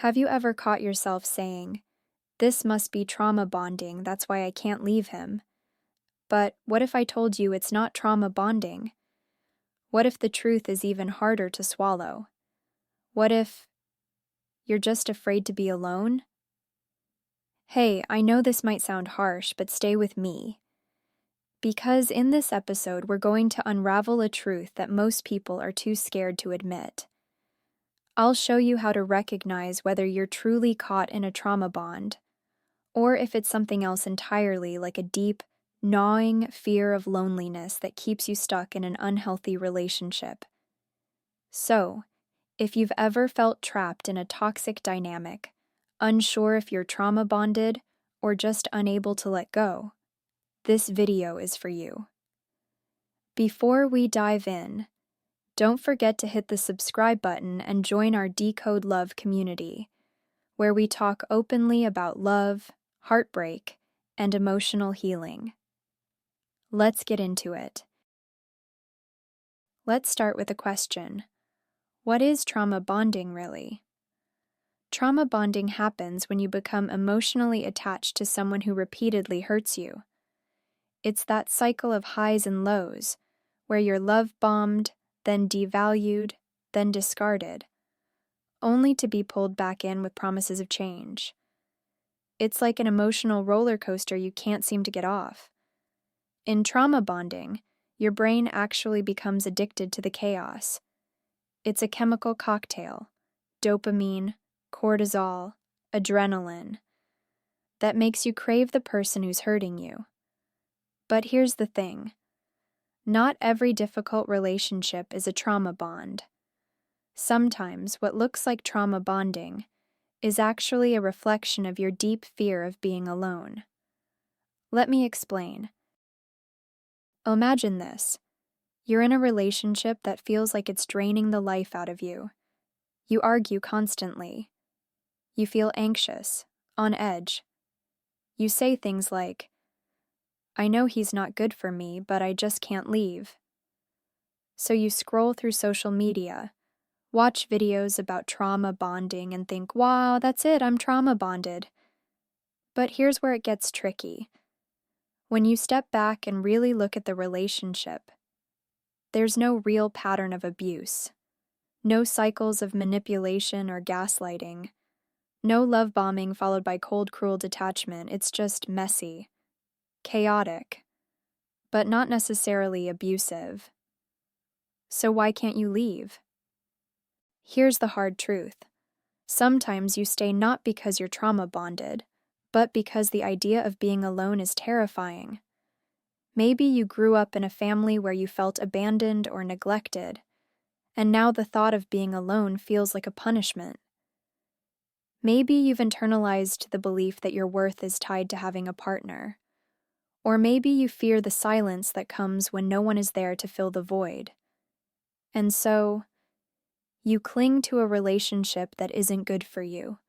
Have you ever caught yourself saying, "This must be trauma bonding, that's why I can't leave him"? But what if I told you it's not trauma bonding? What if the truth is even harder to swallow? What if you're just afraid to be alone? Hey, I know this might sound harsh, but stay with me. Because in this episode, we're going to unravel a truth that most people are too scared to admit. I'll show you how to recognize whether you're truly caught in a trauma bond, or if it's something else entirely, like a deep, gnawing fear of loneliness that keeps you stuck in an unhealthy relationship. So, if you've ever felt trapped in a toxic dynamic, unsure if you're trauma bonded, or just unable to let go, this video is for you. Before we dive in, don't forget to hit the subscribe button and join our Decode Love community, where we talk openly about love, heartbreak, and emotional healing. Let's get into it. Let's start with a question. What is trauma bonding really? Trauma bonding happens when you become emotionally attached to someone who repeatedly hurts you. It's that cycle of highs and lows, where you're love-bombed, then devalued, then discarded, only to be pulled back in with promises of change. It's like an emotional roller coaster you can't seem to get off. In trauma bonding, your brain actually becomes addicted to the chaos. It's a chemical cocktail, dopamine, cortisol, adrenaline, that makes you crave the person who's hurting you. But here's the thing. Not every difficult relationship is a trauma bond. Sometimes what looks like trauma bonding is actually a reflection of your deep fear of being alone. Let me explain. Imagine this. You're in a relationship that feels like it's draining the life out of you. You argue constantly. You feel anxious, on edge. You say things like, "I know he's not good for me, but I just can't leave." So you scroll through social media, watch videos about trauma bonding, and think, "Wow, that's it, I'm trauma bonded." But here's where it gets tricky. When you step back and really look at the relationship, there's no real pattern of abuse, no cycles of manipulation or gaslighting, no love bombing followed by cold, cruel detachment. It's just messy, chaotic, but not necessarily abusive. So why can't you leave? Here's the hard truth. Sometimes you stay not because you're trauma bonded, but because the idea of being alone is terrifying. Maybe you grew up in a family where you felt abandoned or neglected, and now the thought of being alone feels like a punishment. Maybe you've internalized the belief that your worth is tied to having a partner. Or maybe you fear the silence that comes when no one is there to fill the void. And so, you cling to a relationship that isn't good for you.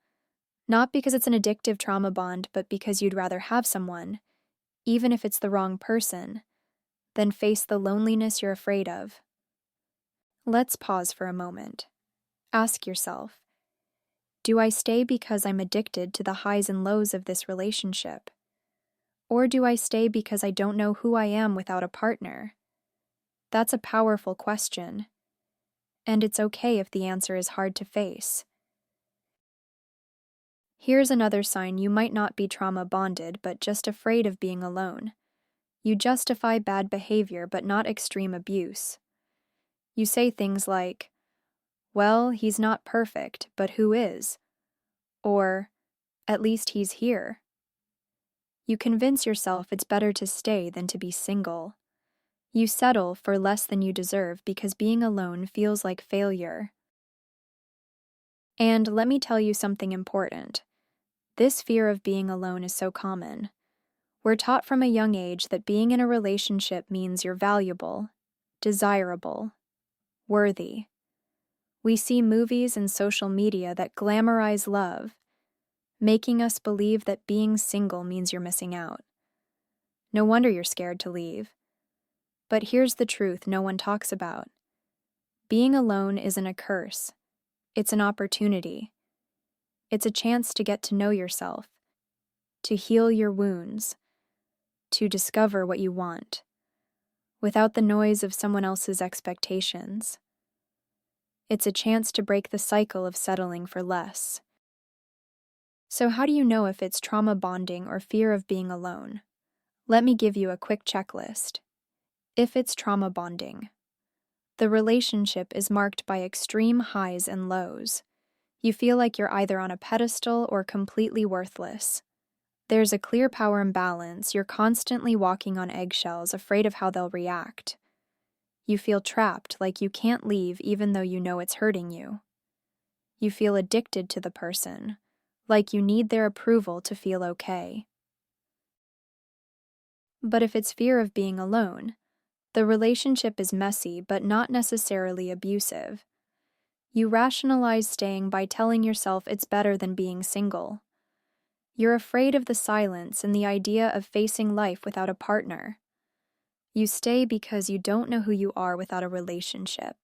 Not because it's an addictive trauma bond, but because you'd rather have someone, even if it's the wrong person, than face the loneliness you're afraid of. Let's pause for a moment. Ask yourself, do I stay because I'm addicted to the highs and lows of this relationship? Or do I stay because I don't know who I am without a partner? That's a powerful question. And it's okay if the answer is hard to face. Here's another sign you might not be trauma bonded, but just afraid of being alone. You justify bad behavior, but not extreme abuse. You say things like, "Well, he's not perfect, but who is?" Or, "At least he's here." You convince yourself it's better to stay than to be single. You settle for less than you deserve because being alone feels like failure. And let me tell you something important. This fear of being alone is so common. We're taught from a young age that being in a relationship means you're valuable, desirable, worthy. We see movies and social media that glamorize love, making us believe that being single means you're missing out. No wonder you're scared to leave. But here's the truth no one talks about. Being alone isn't a curse. It's an opportunity. It's a chance to get to know yourself, to heal your wounds, to discover what you want, without the noise of someone else's expectations. It's a chance to break the cycle of settling for less. So how do you know if it's trauma bonding or fear of being alone? Let me give you a quick checklist. If it's trauma bonding, the relationship is marked by extreme highs and lows. You feel like you're either on a pedestal or completely worthless. There's a clear power imbalance. You're constantly walking on eggshells, afraid of how they'll react. You feel trapped, like you can't leave even though you know it's hurting you. You feel addicted to the person, like you need their approval to feel okay. But if it's fear of being alone, the relationship is messy but not necessarily abusive. You rationalize staying by telling yourself it's better than being single. You're afraid of the silence and the idea of facing life without a partner. You stay because you don't know who you are without a relationship.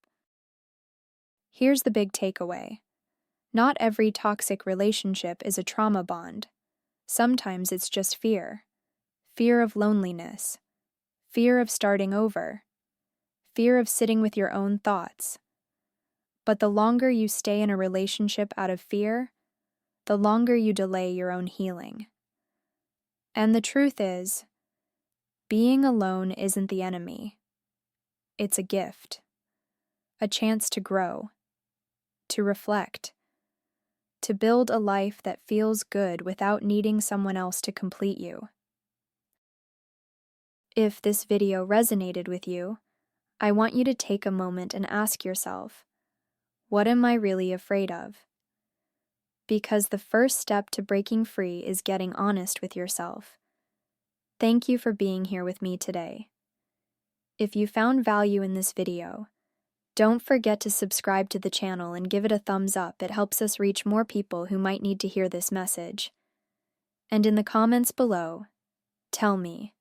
Here's the big takeaway. Not every toxic relationship is a trauma bond. Sometimes it's just fear. Fear of loneliness. Fear of starting over. Fear of sitting with your own thoughts. But the longer you stay in a relationship out of fear, the longer you delay your own healing. And the truth is, being alone isn't the enemy. It's a gift. A chance to grow, to reflect, to build a life that feels good without needing someone else to complete you. If this video resonated with you, I want you to take a moment and ask yourself, what am I really afraid of? Because the first step to breaking free is getting honest with yourself. Thank you for being here with me today. If you found value in this video, don't forget to subscribe to the channel and give it a thumbs up. It helps us reach more people who might need to hear this message. And in the comments below, tell me,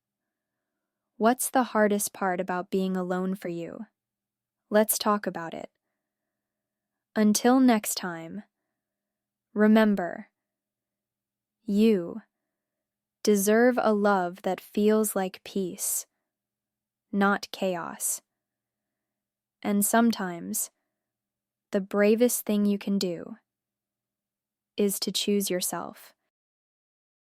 what's the hardest part about being alone for you? Let's talk about it. Until next time, remember, you deserve a love that feels like peace, not chaos. And sometimes, the bravest thing you can do is to choose yourself.